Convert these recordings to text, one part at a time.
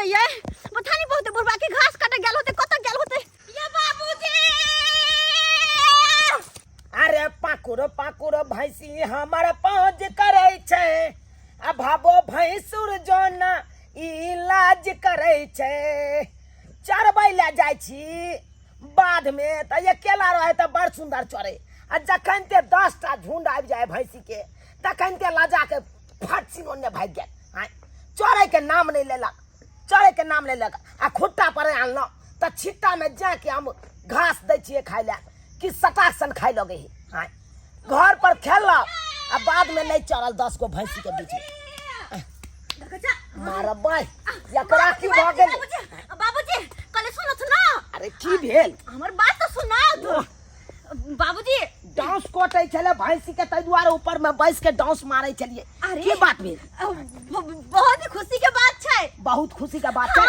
ये पता नहीं बहुत बुरबा के घास काटे गेल होते कत गेल होते ये बाबूजी। अरे पाकुर भैंसी हमार पहुँच करे छे आ भाबो भैंसुर जोन इलाज करे छे चरबै ले जाय छी बाध में त अकेला रहे त बड़ सुंदर चरे आ जखन ते 10 टा झुंड आबि जाए भैंसी के तखन ते लजा के फट सिनोने भाग गेल। चरे के नाम नहीं लेलक आ खुट्टा पर आनल त छिट्टा में जाके हम घास दै छिए खाय ले कि सटाक सन खाय लगे है। घर पर खेलक आ बाद में नहीं चरल 10 गो भैंसी के बीच में मारबै एकरा की भ गेल बाबूजी कल सुनत ना। अरे की भेल हमर बात तो सुना दो बाबूजी। डांस कोटे चले भैंसी के तै द्वारे ऊपर में बैस के डांस मारे चलिए की बात भेल? बहुत ही खुशी के बात छै। बहुत खुशी का बात है।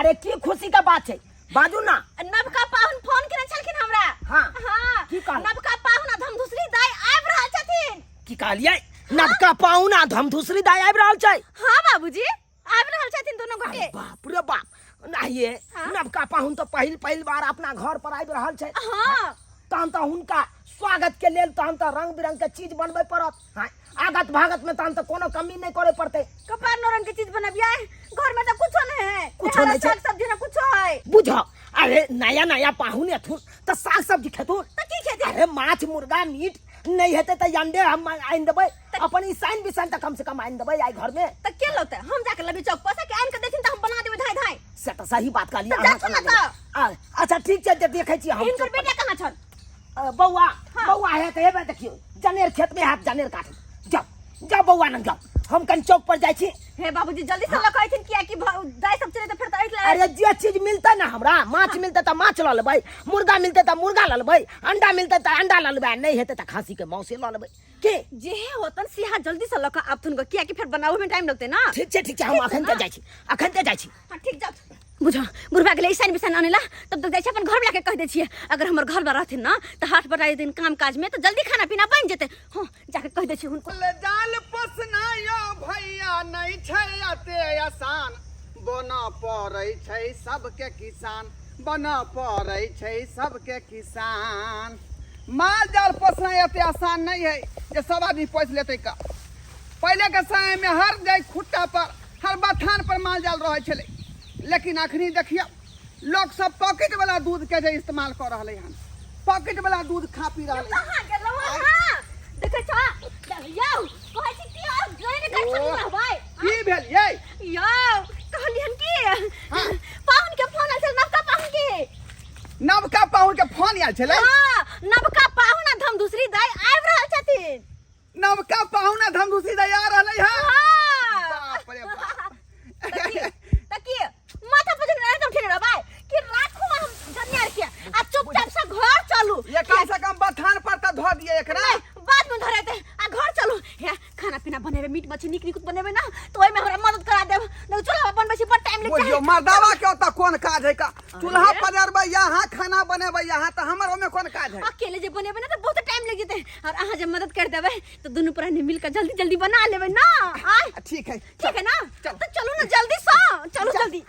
अरे की खुशी का बात है बाजू ना। नवका पाहुन फोन करे छलखिन हमरा। हां की कहल? नवका पाहुन धमधुसरी दाई आबि रहल छथिन। की कहलियै? नवका पाहुन धमधुसरी दाई आबि रहल छै? हां बाबूजी आबि रहल छथिन दोनों गोटे। बाप रे बाप नहीं नवका पाहुन तो पहिल बार अपना घर पर आबि रहल छै। हां तहन तो हुनका स्वागत के लेल तहन तो रंग बिरंग के चीज बनबे पड़त। आगत भागत में तहन तो कोनो कमी नहीं करे पड़ते। कपार नो रंग के चीज बनबिया घर में तो कुछो नहीं है। कुछो नहीं छै। साग सब्जी ना कुछो है। बुझो अरे नया पाहुन एथुन तो साग सब्जी खेथुन त की खेती? अरे माछ मुर्गा मीट नहीं हेते तो अंडे हम आइन देबै अपन ईसाइन बिसाइन तो कम से कम आइन देबै आई घर में। त के लौते हम जाके लबी चौक पर से के आइन के देखिन त हम बना देबै धाय धाय। से तो सही बात कहलिए अहाँ। अच्छा ठीक छै देखै छी हम। इनकर बेटा कहां छन? बौआ है तो हेबे देखियो जनेर खेत में हाथ जनेर काट जाओ बौआ न जाओ हम कन चौक पर जाय छी। हे बाबूजी जल्दी से ल कहथिन किया कि दाई सब चले त फिर त ऐठ ले। अरे जे चीज मिलते ना हमरा माछ मिलते त माछ ल लेबै मुर्गा मिलते त मुर्गा ल लेबै अंडा मिलते त अंडा ल लेबै नहीं हेते त खस्सी के मांस ल लेबै के जे होतन सिहा जल्दी से ल क अब तुनको किया कि फिर बनावे में टाइम लगते ना। ठीक छै हम अखन ते जाय छी। हां ठीक जा बुझो बुढ़बा के ईसान बिसान आनेला तब तक जाय छै अपन घर में लाके कह दे छिए अगर हमर घर में रहथिन ना त हाट बटाई दिन काम काज में तो जल्दी खाना पीना बन जेते। हां जाके कह दे छी हुनको जाल पोसनायो भैया नहीं छै अते आसान बना पड़ै छै सबके किसान बना पड़ै छै सबके किसान। माल जाल पोसना अते आसान नहीं है जे सब आदमी पोस लेते का। पहले के समय में हर जाय खुट्टा पर हर बथान पर माल जाल रहे छले लेकिन अखनी देखिए लोग सब पॉकेट वाला दूध के जे इस्तेमाल कर रहले हन पॉकेट वाला दूध खा पी रहले। कहां गेलौ? हां देखे छ यौ कहै छी कि अब गए कर सकना भाई की भेल ये यौ कहलियन कि पाहुन के फोन आयल नवका पाहुन के। नवका पाहुन के फोन आयल छले? हां नवका पाहुन धमधुसरी दाई आबि रहल छथिन। नवका पाहुन धमधुसरी दाई आ रहले हन? हां बाप रे बाप तकी माथा पर जने एकदम ठेने भाई कि राखू हम जनियार के आ चुपचाप से घर चलू। ये कम से कम बथान पर त धो दिए एकरा बाद में धरेते आ घर चलू हे खाना पीना बनेबे मीट मछली निक बनेबे ना तो ओइ में हमरा मदद करा देब न चूल्हा बनबे छी बड़ टाइम लगे। बुझियो मर्दावा के ओता कोन काज है का चूल्हा पजरबे यहाँ खाना बनेबे यहाँ त हमर ओमे कोन काज है? अकेले जे बनेबे ना तो बहुत टाइम लग जेते और अहाँ जे मदद कर देबे तो दोनों प्राणी मिलकर जल्दी जल्दी बना लेबे ना। ठीक है ना तो चलो ना जल्दी से चलो जल्दी।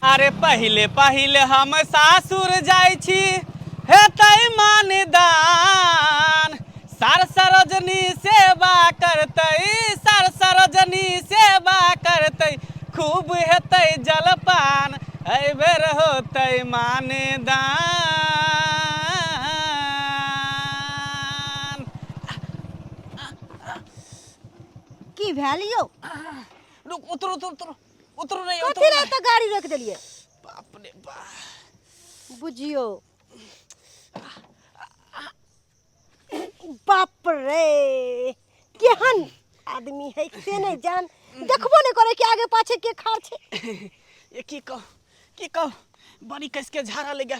अरे पहिले हम सासुर जाय छी हेतै मानदान सर सरोजनी सेवा करतै खूब हेतै जलपान एहि बेर होतै मानदान। की भेल यौ? रुक उतरू नहीं कथि रे त गाड़ी रोक देलिए? बाप रे बाप बुझियो बाप रे केहन आदमी है से नहीं जान देखबो नहीं करे कि आगे पाछे के खाड़ छे। ये की कहो बड़ी कस के झाड़ा ले गया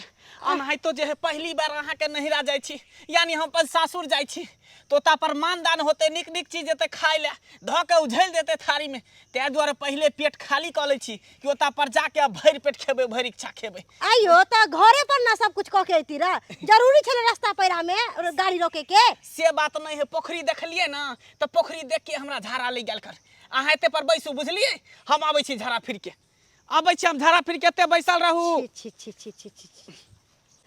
अनाही तो जे है पहली बार अहाँ के नहिरा जाय छी यानी हम अपन सासुर जाय छी तोता पर मानदान होते निक निक चीज देते खाय ले ध के उझल देते थारी में ते द्वारे पहले पेट खाली क ले छी कि ओता पर जाके अब भरि पेट खेबे भरि इच्छा खेबे। आइयो त घरे पर ना सब कुछ क के अइती रा जरूरी छले रास्ता पैरा में गाड़ी रोके के से बात नहीं है। पोखरी देखलिए ना तो पोखरी देख के हमरा झाड़ा ले गेल कर अहाँ एते पर बैसू बुझलिए हम आबै छी झाड़ा फिर के अब हम झाड़ा फिर केते बैसल रहू। छी छी छी छी छी छी।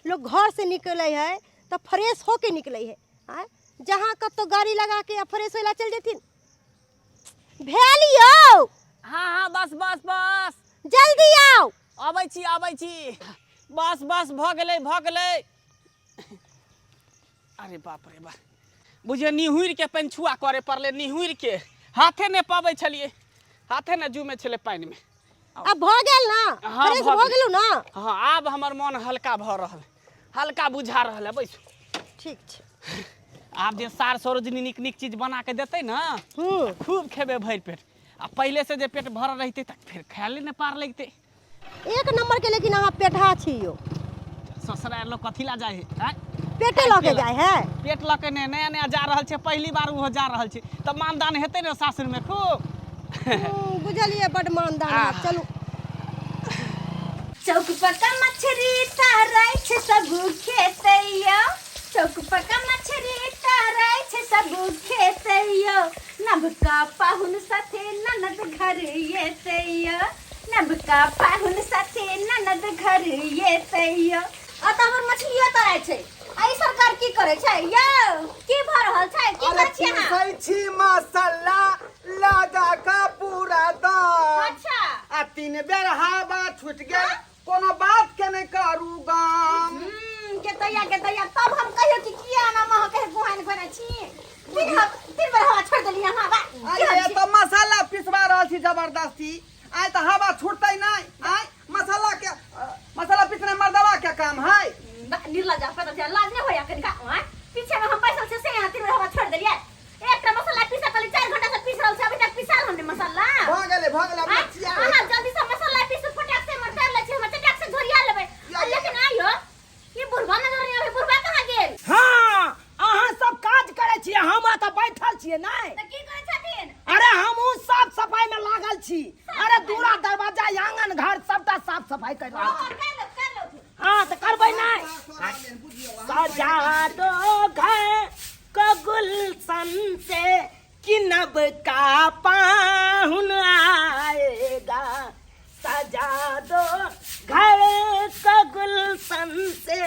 लोग घर से निकले है तो फ्रेश होके निकले है। आय जहाँ कब तो गाड़ी लगा के फ्रेश होला चल जेथिन। भेलियो हाँ हाँ बस बस बस जल्दी आओ। आबै छी बस बस भ गेलै। अरे बाप रे बाप बुझे निहुर के पानि छुआ करे पड़ले। निहुर के हाथे ने पाबै छलिए। हाथे ने जू में छले पानि में। अब भ गेल ना हाँ, फ्रेश भ भ गेल। गेलू ना। हाँ आब हमर मन हल्का भ रहल। हल्का बुझा रहल है। बैसू ठीक छै। आब जे सार सरोजनी निक निक चीज बना के देते ना खूब खेबे भरि पेट। आ पहले से जे पेट भरल रहते तक फिर खायले ने पार लगते। एक नंबर के लेकिन अहाँ पेठा छियो। ससुराल लोग कथी ला जाए है? पेटे लगे जाए है। पेट लके ने नया नया जा रहल छे। पहली बार वो जा रहल छे त मानदान हेते ने सासुर में खूब। बुझलिए बड़ मानदार है। चलू चौक पका मछरी ताराई छे सब खेतैयो। चौक पका मछरी ताराई छे सब खेतैयो। नबका पाहुन साथे ननद घर येतैयो। नबका पाहुन साथे ननद घर येतैयो। आ त हमर मछलियो ताराई छे। आई सरकार की करे छे यो? की भ रहल छे? की करे छी अहाँ? पीसै छी मसाला लगा का पूरा दाम। अच्छा आ 3 बेर हवा छूट गेल कोनो बात के नहीं करू गाम। के दैया तब हम कहियो कि किया ना मह के गुहान करे छी। तीन बार हवा छोड़ देली अहाँ बा। आय तो मसाला पिसवा रहल छी जबरदस्ती। आय तो हवा छूटतै नहीं। आय मसाला पिसने मर्दवा के काम है। निर्लज पता चला लाज नहीं होया कनिका। पीछे में हम पैसा से यहाँ 3 बार हवा छोड़ देलिए। एकटा मसाला पीसा कल 4 घंटा से पीस रहल छै। अभी तक पिसाल हमने मसाला। भ गेले मछिया। अहाँ जल्दी से मसाला पीस फटाक से मर कर ले छी। हम चटाक से झोरिया लेबै। लेकिन आइयो ये बुढ़वा नजर नहीं आवे। बुढ़वा कहां गेल? हाँ अहाँ सब काज करे छिए। हम त बैठल छिए नहीं। त की करे छथिन? अरे हमहू साफ सफाई में लागल छी। अरे दूरा दरवाजा आंगन घर सबटा साफ सफाई कर रहल छी। कर लो हाँ तो करबै नहीं। सजा दो घर को गुलशन से कि नब का पाहुन आएगा। सजा दो घर को गुलशन से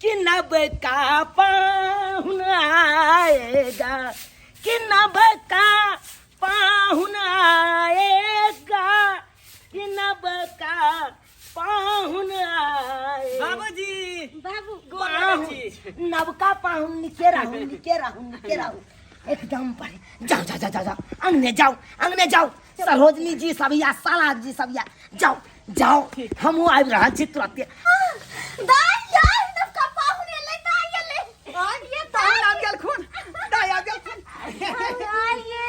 कि नब का पाहुन आएगा। कि नब का पाहुन आएगा। कि नब का पाहुन आएगा। बाबूजी बाबू नवका पाहुन निके रहू एकदम पर। जाओ अंगने जाओ। सरोजनी जी सब या साला जी सब या जाओ हमहू आबि रहल छी तुरंत। दाई नवका पाहुन ले दाई ले। ये दाई आ गेल खून। दाई आ गेल खून। आइए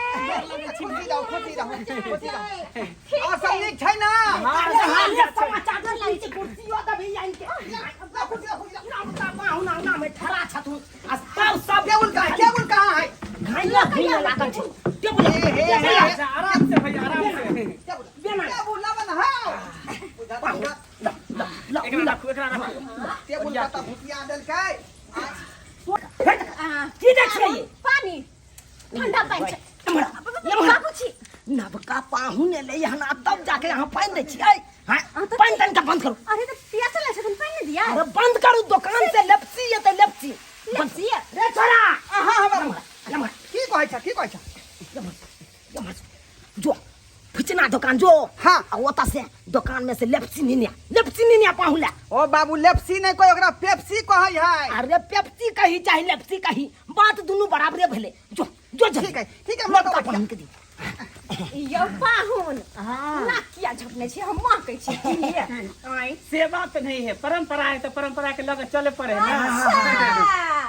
खुशी रहो। और सब नीक छै ना? समाचार कर लै छी। कुर्सियो त भी आई के नवका पाहुन अंगना में ठहरा छथुन। आ सब टेबुल कहाँ है? घाइया घुमे लागल छी। टेबुल आराम से भैया आराम से। टेबुल लबन हाउ। एकरा रखू टेबुल का त भुतिया देलकै। की देख छिए? पानी ठंडा पानी छै। बाबूजी नवका पाहुन एलै हन तब जाके यहाँ पानि दै छियै। पानि तनिका बंद करू। अरे तो पिया चला छथिन पानी दिया। अरे बंद करू दुकान से लेप्सी एतै लेप्सी। रे छोरा लम्हा की कहै छ? जो फुचना दुकान जो। हाँ आ ओता से दुकान में से लेप्सी निनिया पाहुन ले। ओ बाबू लेप्सी नहीं कोई ओकरा पेप्सी कहै है। अरे पेप्सी कही चाहे लेप्सी कही बात दोनों बराबरे भेले। जो ठीक है नवका पाहुन के दी। यो पाहुन ना किया झपने छी। हम मां कहै छी। आई सेवा तो नहीं है परंपरा है तो परंपरा के लगे चले पड़े ना।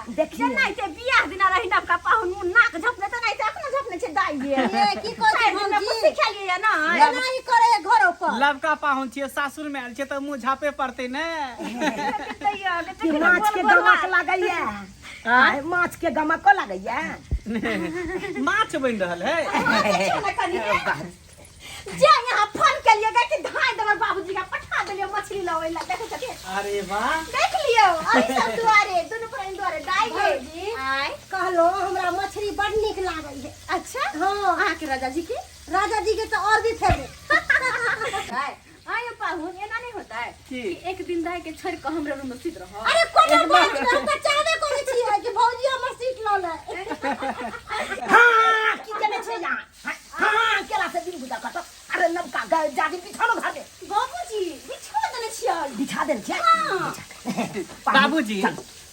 देखिए नहीं ते बियाह दिना रही नवका पाहुन मुंह नाक झपने तो नहीं ते अखनो झपने छै दाई ये। की कहै छी हम जी? सिखा लिए ना। नहीं करे है घरों पर। लवका पाहुन छिए सासुर में आयल छे तो मुंह झापे पड़ते ने। कि माछ के गमक लागैया। आय माछ के गमक लागैया। माछ बन रहल है। जा यहाँ फोन के लिए गए कि धाय देवर बाबूजी का पठा देलियो मछली लावे ला। देखो छथिन। अरे वाह देख लियो अभी सब दुआरे दोनों पर दुआरे दाई गे। आई कहलो हमरा मछली बड़ निक लागल है। अच्छा हाँ अहाँ के राजा जी की राजा जी के तो और भी फेवरेट। आई की एक दिन दाई के छोड़ के हमरा रूम में सुत रह। अरे कोनो बात नहीं त चाहबे करै छियै कि भौजी हमर सीट ल ले। हाँ की जने छे यहाँ हाँ केला से दिन गुजा कत अरे नबका जादी बिछानो घर में बाबूजी बिछा देने छियै। बिछा देन छे बाबूजी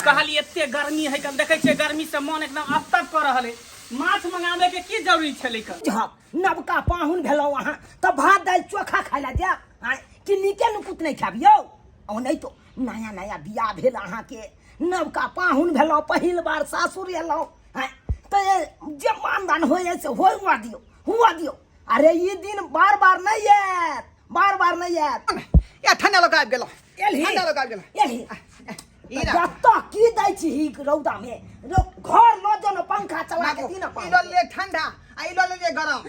कहली एते गर्मी है कल देखे छे गर्मी से मन एकदम अस्तक कर रहल है माछ मंगावे के की जरूरी छे लेकर जब नबका पाहुन भेलो वहां त भात दाल चोखा खाइला जा कि निके नुकुत नहीं खाबियो ओ नहीं तो नया नया बियाह भेल अहाँ के नबका पाहुन भेलो पहिल बार सासुर एलो तो जे मानदान होय से होय हुआ दियो अरे ये दिन बार बार नहीं आयत बार नहीं आयत या ठंडा लोग आबि गेलो एलही ठंडा लोग आबि गेलो एलही जत्ता की दै छी ही रौदा में घर ल जनो पंखा चला के दिन ई लो ले ठंडा आ ई लो ले गरम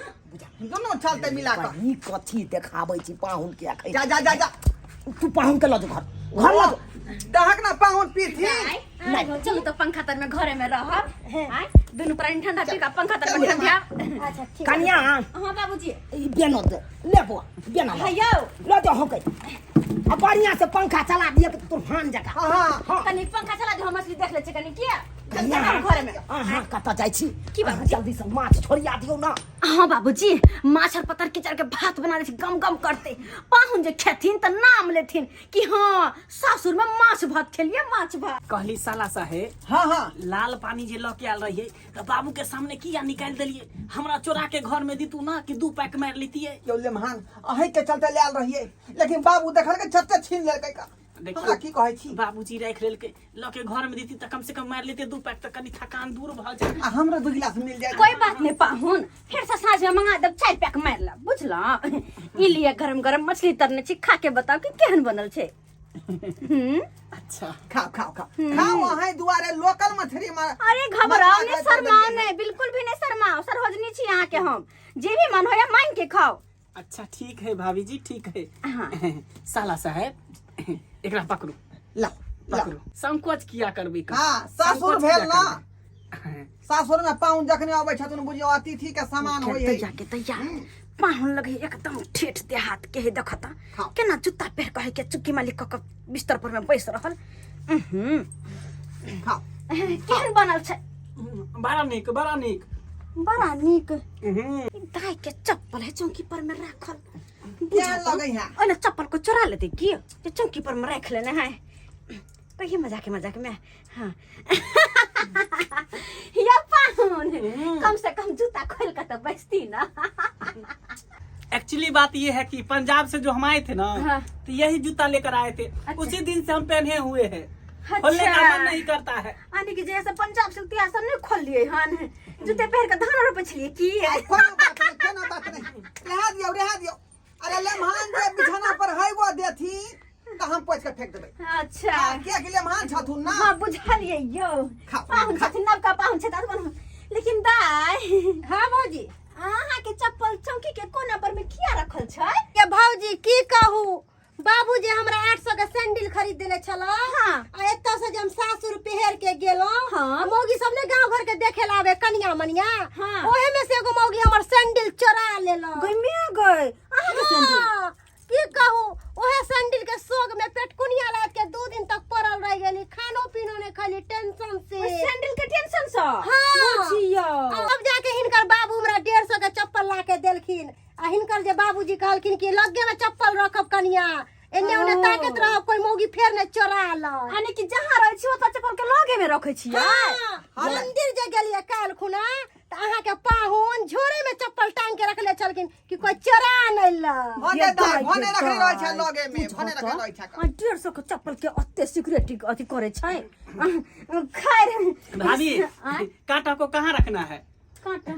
दोनों चलते मिला कर ई कथी देखाबै छी पाहुन के आखै जा जा जा जा तू पाहुन के ल जो घर ल जो दहक ना पाहुन पीथी नहीं चलो तो पंखा तर में घरे में रह। आय दोनों प्राणी ठंडा पी का पंखा तर में ठंडा। अच्छा ठीक कन्या हां बाबूजी ई बेनो दे लेबो बेनो भैया ल जो होकै अब बढ़िया से पंखा चला दिए कि तूफान जका हां कनी पंखा चला दे हम असली देख ले छ कनी किया कन्या घरे में। हां कत जाय छी की बात जल्दी से माछ छोड़िया दियो ना हाँ बाबूजी माछ और पतर किचड़ के भात बना दे गम गम करते पाहुन जे खेथिन त नाम लेथिन कि हाँ सासुर में माछ भात खेलिए माछ भात। कहली साला साहेब हां हां लाल पानी जे लके आल रहिए तो बाबू के सामने किया निकाल दिलिए हमरा चोरा के घर में दीतू ना कि 2 पैक मार लेतिए यो ले महान अहे के चलते ले आल रहिए लेकिन बाबू देखल के छत्ते छीन लेलकै का देखियो की कहै छी बाबूजी राख लेल के लके घर में दीती त कम से कम मार लेते 2 पैक त कनी थकान दूर भ जाए आ हमरा 2 गिलास मिल जाए कोई बात नहीं पाहुन फिर से साँझ में मंगा दब 4 पैक मार ला बुझला ई लिए गरम गरम मछली तरने छी खा के बताओ कि केहन बनल छे। अच्छा खाओ खाओ अहे दुआरे लोकल मछली मार अरे घबराओ नहीं शर्माओ नहीं बिल्कुल भी नहीं शर्माओ सरहोजनी छी यहाँ के हम जे भी मन होया मांग के खाओ। अच्छा ठीक है भाभी जी ठीक है। हाँ। साला साहेब एकरा पकड़ू ला पकड़ू संकोच किया करबी हां सासुर भेल ना सासुर में पाहुन जखने आबै छथुन बुझियो अतिथि के समान होय है जाके तैयार पाहुन लगे एकदम ठेठ देहात के है देखता हाँ। केना जूता पहन कहे के चुक्की मालिक क बिस्तर पर में बैस रहल। खाओ केहन बनल छै बड़ा नीक बड़ा नीक दाई के चप्पल है चौकी पर में रखल क्या लगे है ओने चप्पल को चुरा लेते की जे चौकी पर में रख लेना है कहिए मजाक में। हाँ या पाहुन कम से कम जूता खोल कर तो बचती ना। एक्चुअली बात ये है कि पंजाब से जो हम आए थे ना हाँ। तो यही जूता लेकर आए थे उसी दिन से हम पहने हुए हैं खोलने का मन नहीं करता है। आने की जैसे पंजाब से इतिहास नहीं खोल लिए हन जूते पहन के धान रोपे छलिए की कोनो बात नहीं रहा दियो अरे ले महान जे बिछाना पर है वो देथी त हम पोछ के फेंक देबै। अच्छा के के ले महान छथुन ना हां बुझलिए यो खाओ, पाहुन खाओ। छथिन नवका पाहुन छै त लेकिन दाई हाँ भौजी अहाँ के चप्पल चौकी के कोना पर में किया रखल छै। ये भौजी की कहू बाबूजी हमरा 800 के सैंडल खरीद देले छला हाँ। आ एत से जे हम सासुर पहर के गेलो हाँ। मौगी सब ने गांव घर के देखे लावे कनिया मनिया हाँ। ओहे में से एगो मौगी हमर सैंडल चोरा लेलो गइमे गई अहाँ के सैंडल हाँ, की कहू ओहे सैंडल के सोग में पेटकुनिया लाद के 2 दिन तक पड़ल रह गेली खानो पीनो ने खाली टेंशन से सैंडल के टेंशन से हाँ। बुझियो अब जाके हिनकर बाबू हमरा 150 के चप्पल ला के देलखिन आ हिनकर जे बाबूजी कहलखिन कि लगे में चप्पल रखब कनिया एने ओने ताकत रहब कोई मौगी फेर ने चोरा ल यानी कि जहाँ रहै छी ओतऽ चप्पल के लगे में रखै छियै। हाँ, मंदिर जे गेलिए काल खुना त अहाँ के पाहुन झोरे में चप्पल टांग के रखले छलखिन कि कोई चोरा नै ल भने रखले रहै छै लगे में भने रखले रहै छै 150 के चप्पल के अत्ते सिक्योरिटी अथी करे छै खैर भाभी कांटा को कहाँ रखना है कांटा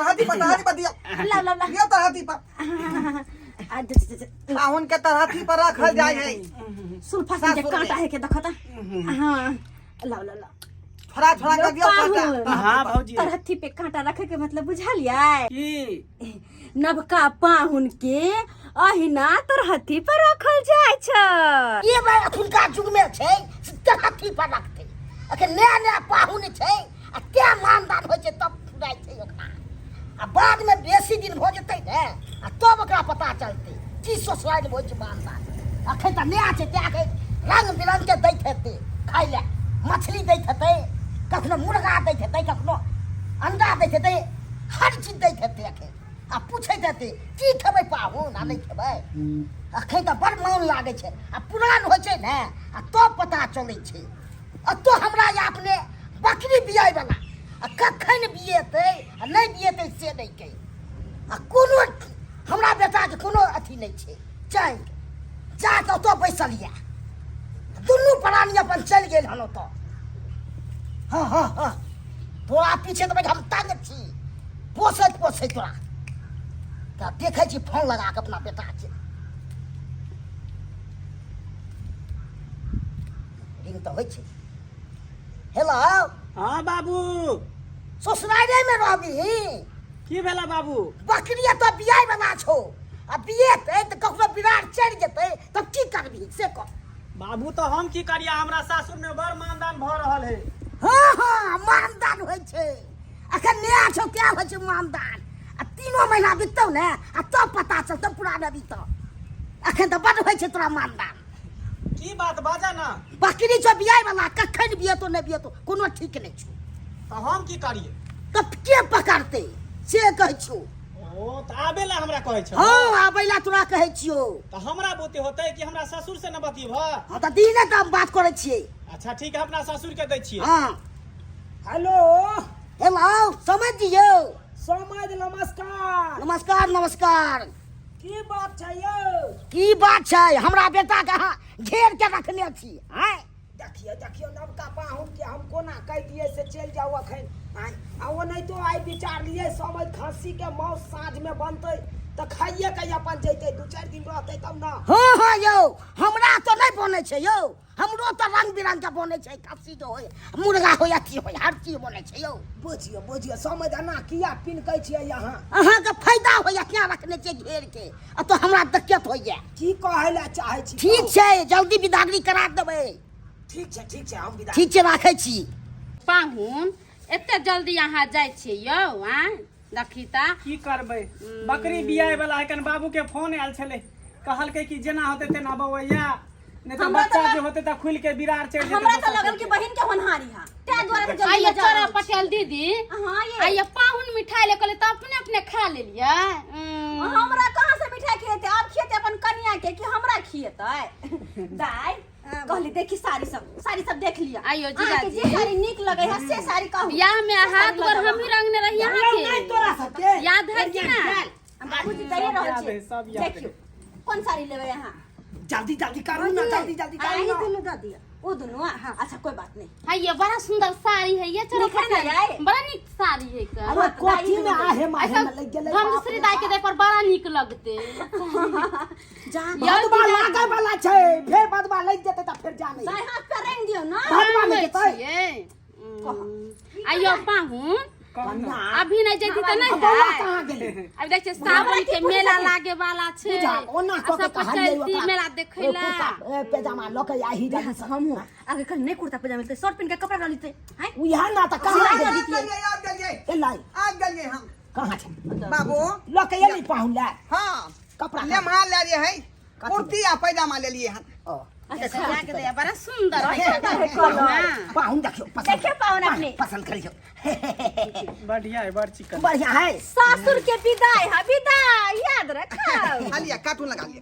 हाथी पर दियो ला ला ला दियो त हाथी पर पाहुन के त हाथी पर रखल जाय है सुल्फा से कांटा है के देखता। हां ला ला ला थोड़ा कर दियो कांटा हाँ भौजी तरहथी पे कांटा रखे के मतलब बुझलियै की नवका पाहुन के अहिना तरहथी पर रखल जाय छै। ये भाई अखुनका युग में छै तरहथी पर रखते अखन नया पाहुन छै आ क्या मानदान होइ छै तब फुराय छै ओकरा आ बाद में बेसी दिन भ जेतै ने आ तब ओकरा पता चलतै की सोसाइटी होइ छै मानदान अखन त नया छै त्या के रंग बिरंग के दैत हेतै खाइ ले मछली दैत हेतै कखनो मुर्गा दैत हेतै कखनो अंडा दैत हेतै हर चीज दैत हेतै अखन आ पूछैत हेतै की खेबै पाहुन आ नहि खेबै अखन त बड़ मोन लागै छै आ पुरान होइ छै ने आ तब पता चलै छै आ तो हमरा या अपने बकरी बियाइ वाला आ कखन बियेतै आ नहि बियेतै से नहि कही आ कोनो हमरा बेटाके कोनो अथी नहि छै चल जा कऽ ओतऽ बैसल यऽ दुनू प्राणी अपन चलि गेल हन ओतऽ हाँ हाँ हाँ तोरा पीछे तऽ हम तंग छी पोसैत पोसैत तोरा तऽ देखै छी फोन लगा कऽ अपना बेटाके रिंग तऽ होइ छै हेलो हाँ बाबू ससुरारिएमे रहबी की भेला बाबू बकरिया तो बियाह बना छो आ बियेतै तऽ कखनो बिरार चढ़ि जेतै तब की करबी से कह बाबू तो हम की करिया हमरा सासुर में बड़ मानदान भ रहल है हाँ हाँ मानदान होइ छै अखन नया छौ क्या होइ छै मानदान आ 3 महीना बीततौ ने आ तब पता चलतौ पूरा नबी तो अखन तऽ बड़ होइ छै तोरा मानदान की बात बाजा ना बकरी छौ बियाह वाला कखन बियेतो नहि बियेतो कोनो ठीक नहि छौ तो हम की करिए तब के पकड़तै से कहै छौ ओ तो आबे ला हमरा कहै छ हाँ आबै ला तोरा कहै छियौ तो हमरा बोते होतै कि हमरा ससुर से न बतियब हाँ तऽ दिने तऽ हम बात करै छियै अच्छा ठीक है अपना ससुर के दै छियै हाँ हेलो हेलो समझ दियौ समझ नमस्कार नमस्कार नमस्कार की बात छै यौ की बात छै हमरा बेटा के अहाँ घेर के रखने छी हैं देखिए देखिए नवका पाहुन के हम कोना कह दिए से चल जाओ अखन आय आ वो नहीं तो आई विचार लिए समझ खस्सी के मौस साँझ में बनते तो खाइए के अपन जैते 2-4 दिन रहते तब ना हाँ हाँ यौ हमरा तो नहीं बने छै यौ हमरो तो रंग बिरंग के बने छै खस्सी जो होय मुर्गा होय अथी होय हर चीज बने छै यौ बुझिए बुझिए समझ आना किया पिन कह छिए यहाँ अहाँ के फायदा होय क्या रखने छै घेर के आ तो हमरा दिक्कत होय की कहै ला चाहे छी ठीक छै जल्दी विदागरी करा देबै ठीक छै हम विदा ठीक छै राखै छी पाहुन एते जल्दी यहाँ जाइ छियै यौ आ देखी ता की करबै बकरी बियाह वाला है बाबू के फोन आयल छले कहलकै कि जेना होते तेना बवैया नहीं तो बच्चा जो होते त खुल के बिरार चढ़ जेते हमरा तो लगल कि बहिन के होनहारी हा ते द्वारा जल्दी आइए जा चलो पटेल दीदी हां ये आइए पाहुन मिठाई ले कहले तो अपने अपने खा लेलिए हमरा कहां से मिठाई खिएते अब खिएते अपन कन्या के कि हमरा खिएते दाई कहली देखी साड़ी सब देख लिया आइयो जीजा जी जे साड़ी निक लगे है से साड़ी कहू बियाह में हाथ गोर हम ही रंगने रही यहाँ के तोरा सबके याद है कि ना बाबूजी दैए रहल छी सब याद है। देखियो कोन साड़ी लेबै यहाँ जल्दी जल्दी करू ना जल्दी जल्दी आई करू ना दुनु द दिया ओ दुनु हां अच्छा कोई बात नहीं है ये बड़ा सुंदर साड़ी है ये चलो निखर ना जाए। बड़ा निक साड़ी है का अरे कोठी में आहे माहे में लग गेलै हम दूसरी दाई के दे पर बड़ा निक लगते जा बदबा लागे वाला छै फेर बदबा लग जेते त फिर जाने दाई हाथ पे रेंग दियो ना बदबा में जेतै छिए आइयो पाहुन कन्या अभी नहीं जेती तो नहीं बौआ है कहाँ गेलै अब देखिए सावन के मेला लागे वाला छे पूजा ओना आ क के सब कहलियै चलती मेला देखैला पैजामा ल के आही रही हमहु आगे कल नहीं कुर्ता पजामा मिलते शर्ट पहन के कपड़ा डाल लेते हैं उहा ना त कहाँ आ गेलै गलिए एलाई आ गलिए हम कहाँ छै बाबू ल के एली पाहुन ला हाँ कपड़ा लेमहा ले लिए है कुर्ती आ पैजामा ले लिए हन अच्छा सजा के दे बड़ा सुंदर है कलर पाहुन देखियो देखियो पाहुन अपने पसंद करियो बढ़िया है बड़ चिकन बढ़िया है सासुर के विदाई है विदाई याद रखो लिया कार्टून लगा लिए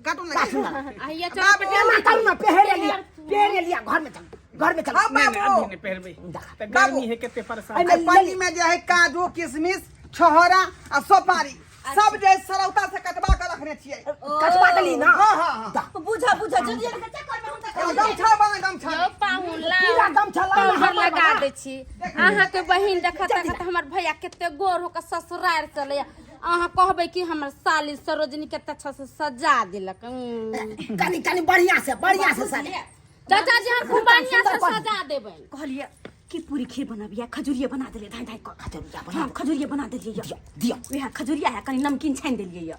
आइए चलो बाबू, पटेल ना कल में पहरे लिया घर में चल हाँ नहीं नहीं बाबू अभी नहीं पहरबै देखा। तो गर्मी है कितने परेशान अरे, पन्नी में जो है काजू किशमिश छोहरा और सुपारी सब जो है सरौता से कटवा कर रखने छिए कटवा देली ना हाँ हाँ हाँ बुझा जल्दी जल्दी के चक्कर में हम तक गमछा बना गमछा यो पाहुन पूरा ला गमछा ला पाउडर लगा दे छी अहाँ के बहिन देखत देखत हमर भैया केते गोर हो के ससुराल चले अहाँ कहबै कि हमर साली सरोजनी केते अच्छा से सजा देलक कनी बढ़िया से साली चाचा जी हम खूब बढ़िया से सजा देबै कहलिए कि पूरी खीर बनाबिया खजूरिया बना देले धाय धाय खजूरिया हां खजूरिया बना देलिए दिया वह खजूरिया है कनी नमकीन छान देलिए या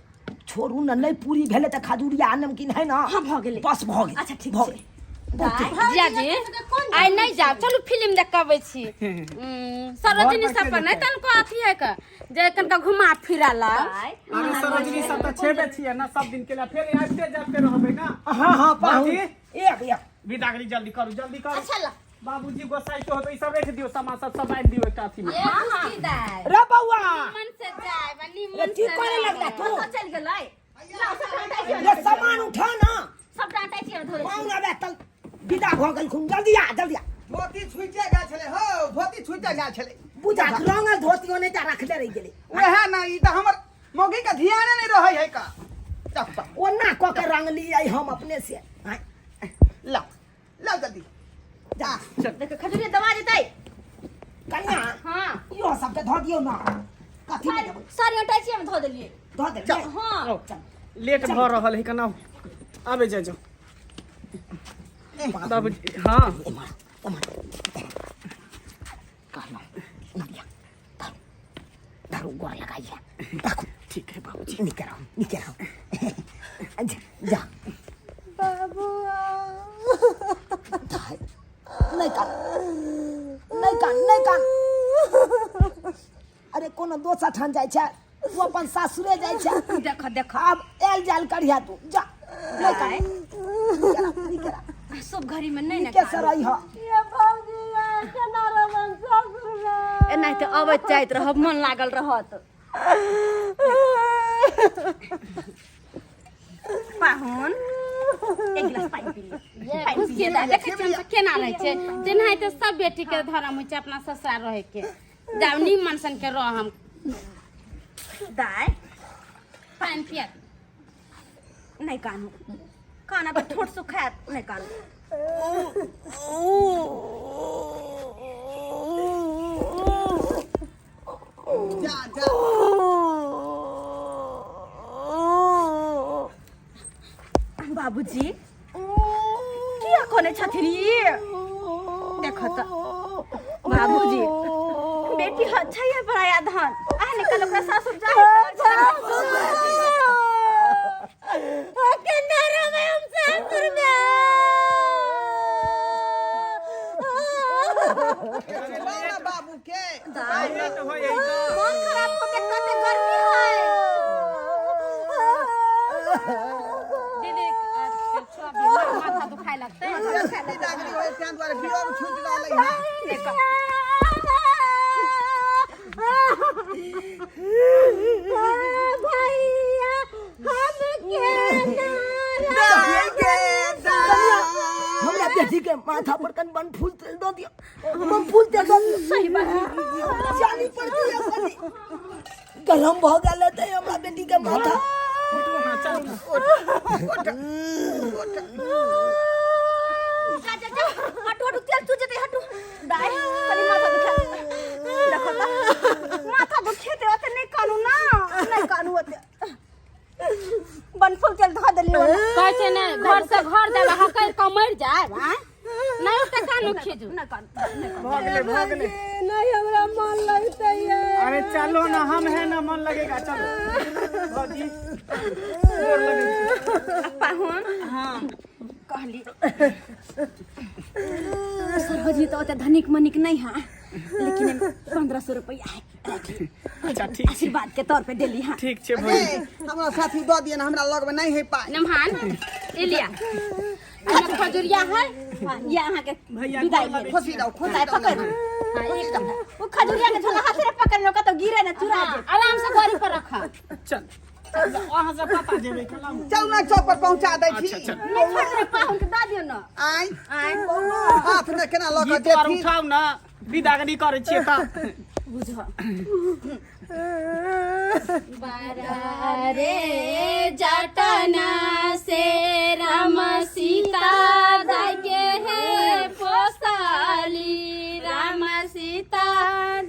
छोड़ू न नहीं पूरी भेले त खजूरिया नमकीन है ना हाँ भ गेले बस भ गेल अच्छा ठीक भ छै गेल जियाजी आइ नहीं जाब चलू फिल्म देख के आबै छी सरोजिनी सब पर नहीं तनको अथी है का जे कनका घुमा फिरा ला अरे सरोजिनी सब तो छेबे छिए ना सब दिन के लिए फिर आते जाते रहबे ना। हाँ हाँ पाहुन बाकी एक विदागरी जल्दी करू जल्दी करू। अच्छा ला बाबूजी गोसाई तो होबे सब रख दियो सामान सब बांध दियो एक अथी में। रे बउआ मन से जाए बनी ये मन ठीक करे लगला तू चल गेलै ला सब डांटा ये सामान उठा ना सब डांटा छी धोरे पाहुन आबे तल विदा भ गेल खुन जल्दी आ धोती छुइटे गेल छले हो धोती छुइटे गेल छले बुझा रंगल धोती ओने जा रखले रह गेले ओहे ना ई त हमर मौगी का ध्यान नहीं रहै है का चप्पा ओना क के रंग लियै हम अपने से ला ला जल्दी जा देख खजूरी दबा देतै कन्या हां यो सब के धो दियो ना कथी में देबै सारे हटाई छी हम धो देलिए धो दे हां लेट भ रहल है कना आबे जा जाओ बाबूजी हां कहना नदिया दारू गोर लगाइए देखो ठीक है बाबूजी निकल जा बाबू नहीं कान अरे कोनो दोसर ठान जाय छै तू अपन सासुरे जाय छै देख अब एल जाल करिया तू जा निकल सब घड़ी में नहीं ना कैसे रही हो ये भौजी केना रहन ससुर एना त अबैत जाइत रहब मन लागल रहत पाहुन एक गिलास पानी पी ले पानी पी ले देख छी हम केना रहे छै जेना त सब बेटी के धर्म होइ छै अपना ससुराल रहे के जाव नी मनसन के रह हम दाय पानी पिया नहीं कानू खाना पे ठोट सुखात नहीं कानू जा जा बाबूजी किया कोने छथरी देखो त बाबूजी बेटी अच्छा है बड़ाया धन आ निकल ओकरा सासुर जाए केना रहे हम सासुर में बोला बाबू के लेट हो यही तो मन खराब होके कते गर्मी है दीदी छोड़ा भी माथा दुखाए लगते विदागरी होए त्यां द्वारे बियर छुट रहलै है देखो भैया हम हमरा बेटी के माथा पर कन बन फूल तेल दो दियो हम फूल तेल दो सही बात जानी पड़ दियो कनी गरम भ गेल त हमरा बेटी के माथा जा हटू तेल तू जते हटू दाई कनी माथा दुखा देखो त माथा दुखे ते ओते नहीं कानू ना नहीं कानू ओते बनफुल तेल धो देलियो कहै छै ने घर से घर जाबे हकल कमर जाए हां नहीं ओते कानू खीजू नहीं कानू भगले नहीं हमरा मन लगते है अरे चलो ना हम है ना मन लगेगा चलो बाबूजी गोर लगे पाहुन हां कहली सरहजी तो ओते धनिक मनिक नहीं है लेकिन 1500 रुपया है अच्छा ठीक आशीर्वाद के तौर पे देली हां ठीक छे भाई हमरा साथी दऽ दिए ना हमरा लग में नहीं है पाई नमहान एलिया अरे खजुरिया है ये अहाँ के भैया विदाई है खुशी रहो खुशी पकड़ हां एकदम वो खजुरिया के झोला हाथ रे पकड़ लो तो गिरे ना चुरा दे आराम से गाड़ी पर रखा चल वहां से पता जेबे कलम चल ना चौक पर पहुंचा दै छी अच्छा चल नहीं छोड़ रे पाहुन के दा दियो ना आई आय हाथ में केना लऽ के गीत और जेथी उठाउ ना विदागरी करे छिए त बुझ बारे जटना से राम सीता दागे है पोसाली राम सीता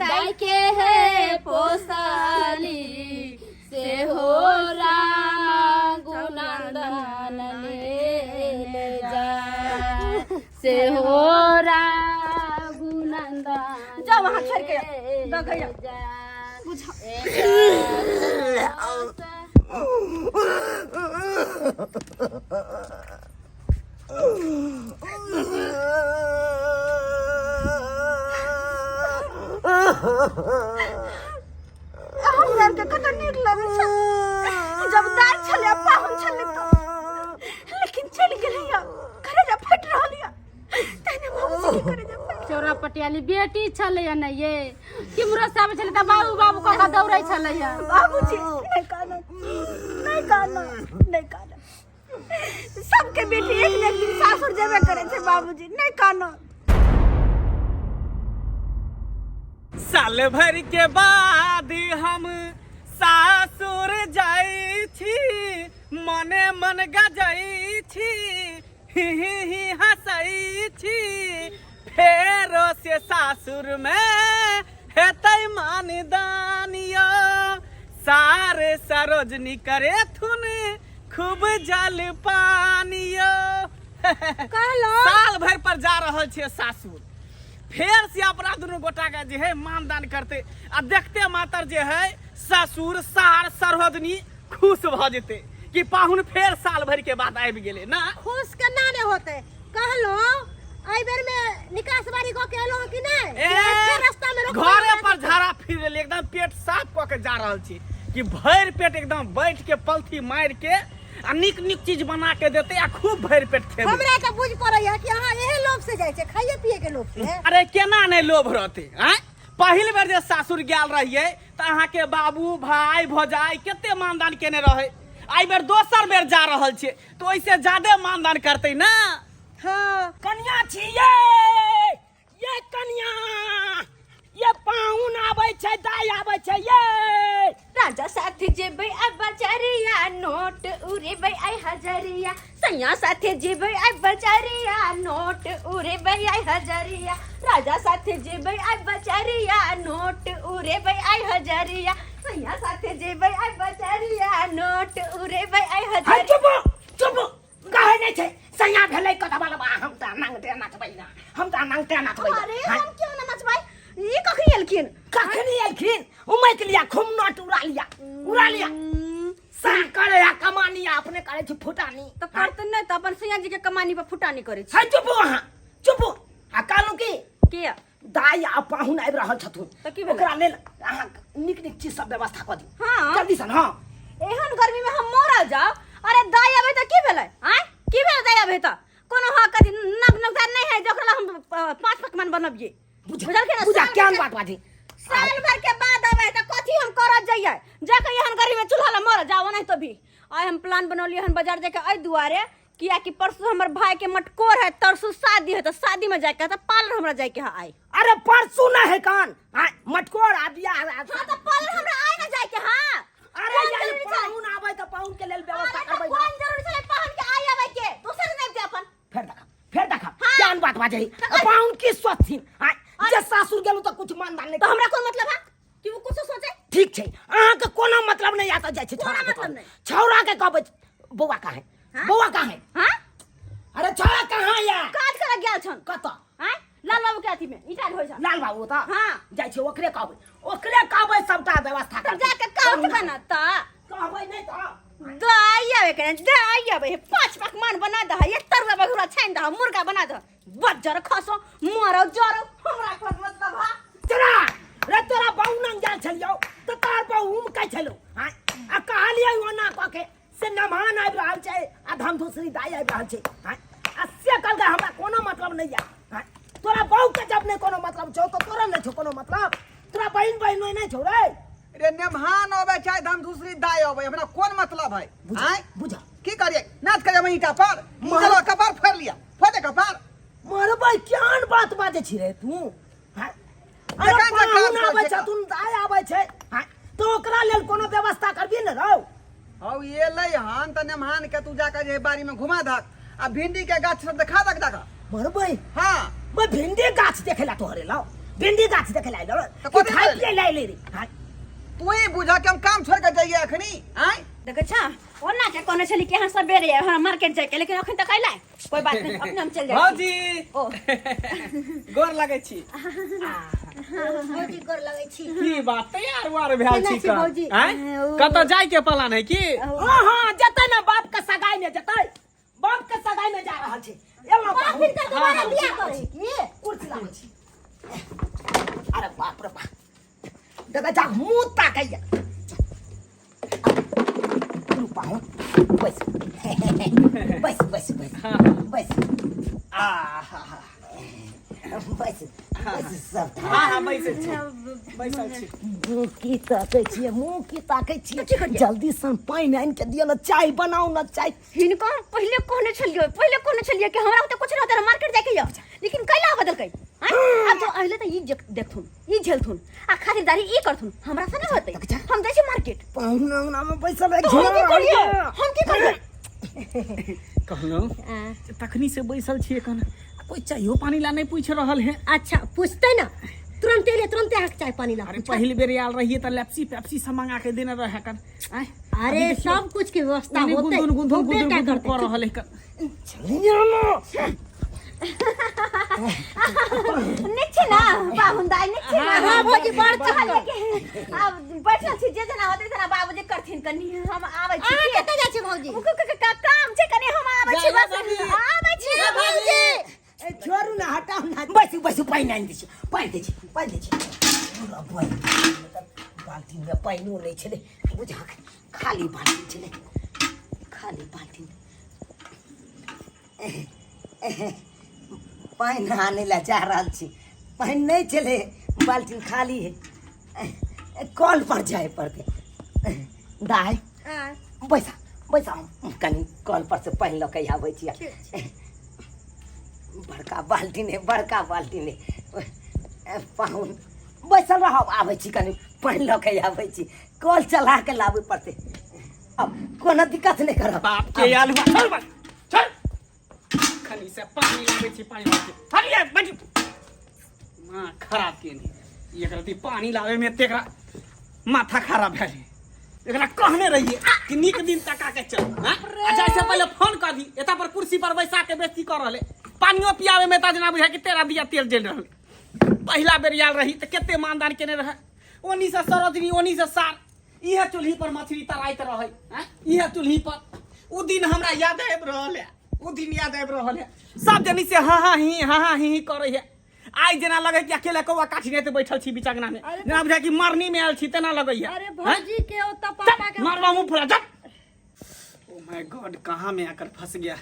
दागे है पोसाली से हो राम गुणंदन ले जा से हो राम गुणंदन जा वहां छोड़ के दगैया बुझा हमरा के कत नीक लगे छ जब दाई छले पाहुन छले तो, लेकिन चल गेलिया करे जा फट रहलिया तने बाबूजी के करे जा चोरा पटियाली बेटी छले या नहीं ये किमरो सब छले त बाबू बाबू का दौड़ै छले या बाबूजी नहीं काना नहीं काना नहीं काना सबके बेटी एक न एक दिन सासुर जेबे करे छे बाबूजी नहीं काना। साल भर के बाद हम सासुर जाई छी, मने मन गजाई छी, ही हंसई छी, फेरो से सासुर में हेतै मानदानियो, सारे सरोजनी करे थुन खूब जल पानियो। साल भर पर जा रहल छे सासुर, फेर से अपना दुनू गोटा के जे है मानदान करते आ देखते मातर जे है ससुर सार सरहदनी खुश भ जेते कि पाहुन फेर साल भर के बाद आबि गेले ना। खुश केना ने होते कहलो आई बेर में निकास बारी को केलो कि नहीं रास्ता में घरे पर झाड़ा फिर ले एकदम पेट साफ क के जा रहल छी कि भर पेट एकदम बैठ के पलथी मार के आ निक निक चीज बना के देते आ खूब भर पेट खेबे। हमरा के बुझ पड़ैया कि अहाँ एहे लोभ से जाय छै खाइए पिए के लोभ से। अरे केना नहीं लोभ रहते हैं। पहिल बेर जे सासुर गेल रहिए त अहाँ के बाबू भाई भौजाई केते मानदान केने रहे, आई बेर दोसर बेर जा रहल छे तो ओइसे ज्यादा मानदान करते ना। हां कन्या छिए ये कन्या, ये पाहुन आबै छै दाई आबै छै ये राजा साथे जेबै आई बजारिया नोट उड़ेबै आई हजारिया, सैया साथे जेबै आई बजारिया नोट उड़ेबै आई हजारिया, राजा साथे जेबै आई बजारिया नोट उड़ेबै आई हजारिया, सैया साथे जेबै आई बजारिया नोट उड़ेबै आई हजारिया। चुप चुप काहे नहीं छै सैया भेलै कथा वाला हम त नांगते नाचबै ना, हम त नांगते नाचबै। अरे हम क्यों ना नाचबै, ई कखनी एलखिन कखनी एलखिन उमैक लिया खूब नट उड़ा लिया सा करे या कमानी अपने करे छ फुटानी तो करते नहीं तो अपन सैया जी के कमानी पर फुटानी करे छी। है चुप वहां चुप आ कालू की के दाई आ पाहुन आबि रहल छथुन त की भेल ओकरा लेल अहाँ निक निक चीज सब व्यवस्था क दी। हाँ। जल्दी सन हां एहन गर्मी में हम मर जाओ। अरे दाई आबे त की भेलै हैं, की भेल दाई आबे त कोनो हा कदी नगनगदार नहीं है जकरा हम 5 पकवान बनबिए बुझल के ना। बुझा क्या बात बाजी साल भर के बाद आबे त कथी हम करत जाइए जाके एहन गर्मी में चूल्हा ला मर जाओ नहीं तो भी। आज हम प्लान बनौलिए हन बाजार जाके आई दुआरे किया कि परसों हमर भाई के मटकोर है, तरसों शादी है तो शादी में जाके त पार्लर हमरा जाके है आई। अरे परसों ना है कान मटकोर आ दिया हां त पार्लर हमरा आई ना जाके हां। अरे यार पाहुन आबै त पाहुन के लेल व्यवस्था करबै। कौन जरूरी छले पाहुन के आई आबै के दूसरे दिन के अपन फेर देखा क्या बात बाजे पाहुन की सोचथिन जे सासुर गेलु त कुछ मानदान नहीं तो हमरा कोन मतलब है कि वो कुछ सोचे। ठीक छै अहाँ के कोनो मतलब नहीं आता जाय छै छौरा के मतलब नहीं। छौरा के कहबै बौआ का है बौआ का है हां अरे छौरा कहां या काज कर गेल छन कत हैं लाल बाबू के अथी में ईटा होय छ लाल बाबू त हां जाय छै ओकरे कहबै सबटा व्यवस्था तो कर जाके काम बना त कहबै नहीं त दाई आवे के दाई आवे 5 पकवान बना द एक तरुआ बघुरा छान द मुर्गा बना द बज्जर खसो मरो जरो हमरा कोन मतलब हा तेरा रे तोरा बहु नंग जा छलियो त तार बहु कह छलो आ कहलियै ओना क के से नमान आबि रहल छै आ धम दूसरी दाई आबि रहल छै आ से कल के हमरा कोनो मतलब नहीं है। तोरा बहु के जब नहीं कोनो मतलब छौ तो तोरा नहीं छौ कोनो मतलब, तोरा बहन नहीं छौ रे। रे नेमहान होवे चाहे धम दूसरी दाई होवे हमरा कोन मतलब है। आय बुझा की करिए नाच करे वहीं का पर चलो कपार फेर लिया फोटे कपार मरबै क्यान बात बाजे छी रे तू अरे पाहुन आबै छ तू दाई आबै छै तो ओकरा लेल कोनो व्यवस्था करबी न रौ। हौ ये लई हन त नेमहान के तू जाकर जे बारी में घुमा दक आ भिंडी के गाछ सब देखा दक दक मरबै हां मैं भिंडी गाछ देखेला तोहरे लाओ भिंडी गाछ देखेला लो तो तू कथी खाई भेल? पिए लाई ले रे तू ही बुझा के हम काम छोड़ के जाइए अखनी। आय देखे छ ओना के कोने छली के हां सबेरे हां मार्केट जाके लेकिन अखन तक आइला कोई बात नहीं अपने हम चल जाए। भौजी ओ गोर लागै छी भौजी गोर लगै छी। की बात तैयार वार भेल छी छी भौजी। कत जाय के प्लान है की हां जतै ना बाप के सगाई में जतै बाप के सगाई में जा रहल छै एलो बाप फिर के दोबारा बियाह करे की कुर्सी लाबै छी। अरे बाप रे बाप देखा जा मुंह ताकैया पाहुन बस बस बस बस बस बस बस सब हाँ बैसल छी मुंह की ताकै छियै मुंह की ताकै छियै जल्दी सन पानि आनि के दियो ना चाय बनाओ ना चाय हिनको पहले कहने छलिए कि हमरा त कुछ न होता मार्केट जाके या लेकिन कैला बदल कई अब तो अहले त ई देखथुन ई झेलथुन आ खातिरदारी ई करथुन हमरा से न होतै हम जाय छी मार्केट पाहुन अंगना में बैसल है हम की करिए कहलौं तखनी से बैसल छियै कन कोई चाहिए पानी ला नहीं पूछ रहल है। अच्छा पूछते ना तुरंते हक चाय पानी ला। अरे पहली बेर आल रहिए तो लेप्सी पेप्सी सब मंगा के देने रहे कर अरे सब कुछ की व्यवस्था होते गुंधुन कर रहल है निचे ना बाहुंदाई निचे ना हां भौजी बड़ चल अब बैठल छी जे जना होते जना बाबूजी करथिन कनी हम आबै छी आ कत जा छी भौजी काम छै कनी हम आबै छी बस आबै छी भौजी छोड़ू ना हटाओ ना बस पानी आनि दै छी पूरा बाल्टी में पानियो नहीं छले बुझा खाली बाल्टी छले खाली बाल्टी पानी आने ला जा रहल छी पानी नहीं चले बाल्टी खाली है कॉल पर जाए पड़ते दाई बैसा कनी कॉल पर से पानी लके आबै छी बड़का बाल्टी ने पाहुन बैसल रह आबै छी कनी पानी लके आबै छी कॉल चला के लाबे पड़ते अब कोनो दिक्कत नहीं करब बाप के आलू चल खनी से पानी लागे छी पानी लागे हरिया बैठ मां खराब के नहीं एकरा ती पानी लावे में तेकरा माथा खराब है एकरा कहने रहिए कि निक दिन तक आके चल हां अच्छा से पहले फोन कर दी एता पर कुर्सी पर बैसा के बेइज्जती कर रहले पानियो पियावे में ता जना बुझा कि तेरा दिया तेल जल रहले पहला बेर आल रही त केते मानदान केने रहे ओनी से सरदनी ओनी से सार इहे चुल्ही पर मछली तराइत रहे हैं इहे चुल्ही पर उ दिन हमरा याद आब रहल है उ दिन याद आब रहल है सब जनी से हाँ ही करे है आई जना लगे कि अकेले कौवा काठी ने बैठल छी बिचगना में जना बुझा कि मरनी में आयल छी तेना लगे है अरे भौजी के ओ त पापा के मारवा मुंह फुला जा ओ माय गॉड कहां में आकर फंस गया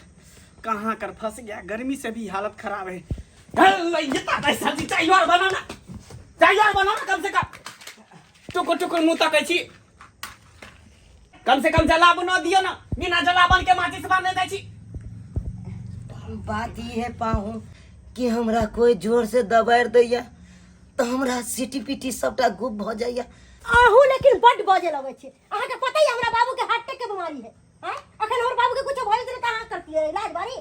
कहां कर फंस गया गर्मी से भी हालत खराब है ये ता सब्जी चाहिए और बनाना कम से कम टुकुर मुंह तकै छी कम से कम जलाब न दियो ना बिना जलावन के माचिस बांधे दै छी बात ये है पाहू कि हमरा कोई जोर से दबाड़ दैया तो हमरा सीटी पीटी सबटा गुप भ जाइया आहू लेकिन बड बजे लगे छे अहाँ के पता ही हमरा बाबू के हार्ट अटैक के बीमारी है हैं अखन हमर बाबू के कुछ भइल त कहां करती है इलाज बारी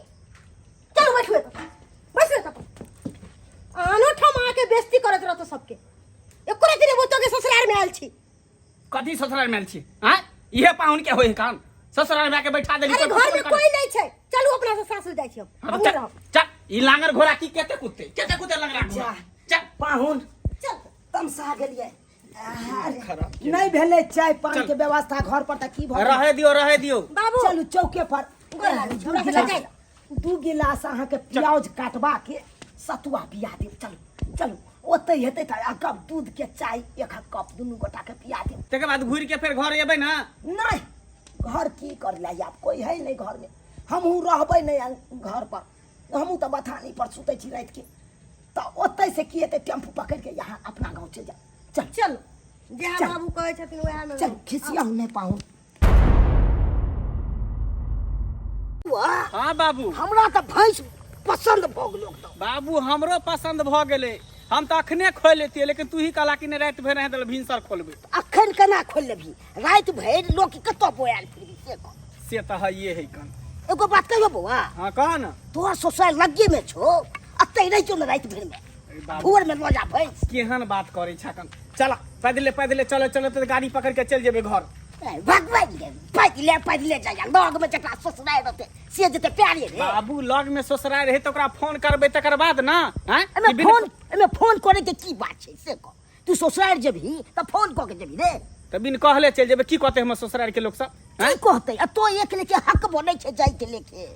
चल बैठो तो आनो ठमा के बेइज्जती करत रहतो सबके एको दिन बोतो के ससुराल में आयल छी कथी ससुराल में आयल छी हैं इहे पाहुन के होय कान ससुराल में आके बैठा देली अरे घर में कोई नहीं छे चलू अपना से सासुर जाय छी हम नहीं रहब चल ई लांगर घोड़ा की केते कुत्ते लंगरा चल पाहुन चल तमसा गेलिए नहीं भेले चाय पानी के व्यवस्था घर पर त की भ रहे दियो बाबू चलू चौके पर 2 गिलास अहाँ के प्याज काटवा के सतुआ पिया दे चलू ओते हेते त आ कप दूध के चाय एक कप दुनू गोटा के पिया दे तके बाद घुर के फिर घर एबै ना नहीं घर की कर लाई आप कोई है नहीं घर में हमहू रहबै नहीं घर पर हमहू तो बथानी पर सुते छी रात के तो ओते से की हेते टेम्पू पकड़ के यहाँ अपना गांव चल जा चल जे बाबू कहै छथिन ओहा में चल खिसिया नहीं पाऊं हां बाबू हमरा तो भैंस पसंद भ गेलो बाबू हमरो पसंद भ गेले हम तो अखने खोल लेती लेकिन तू ही कहला कि ने रात भर रह दल भिनसर खोलबे अखन केना खोल लेबी रात भर लोग कतो बोयाल फिर से त है ये है कन एगो बात कहियो बउआ हां कह ना तोहर ससुर लगे में छो अतै नहीं चल रात भर में भोर में मजा भैंस केहन बात करे छकन चला पैदले चले तो गाड़ी पकड़ के चल जेबे घर पैदले जाया लग में जकरा ससुराल रहते से जते प्यारे रे बाबू लग में ससुराल रहे तो ओकरा फोन करबे तकर बाद ना हैं एमे फोन करे के की बात छै से कह तू ससुराल जेबही त फोन क के जेबही रे त बिन कहले चल जेबे की कहते हम ससुराल के लोग सब की कहते आ तो एक लेके हक बनै छै जाय के लेके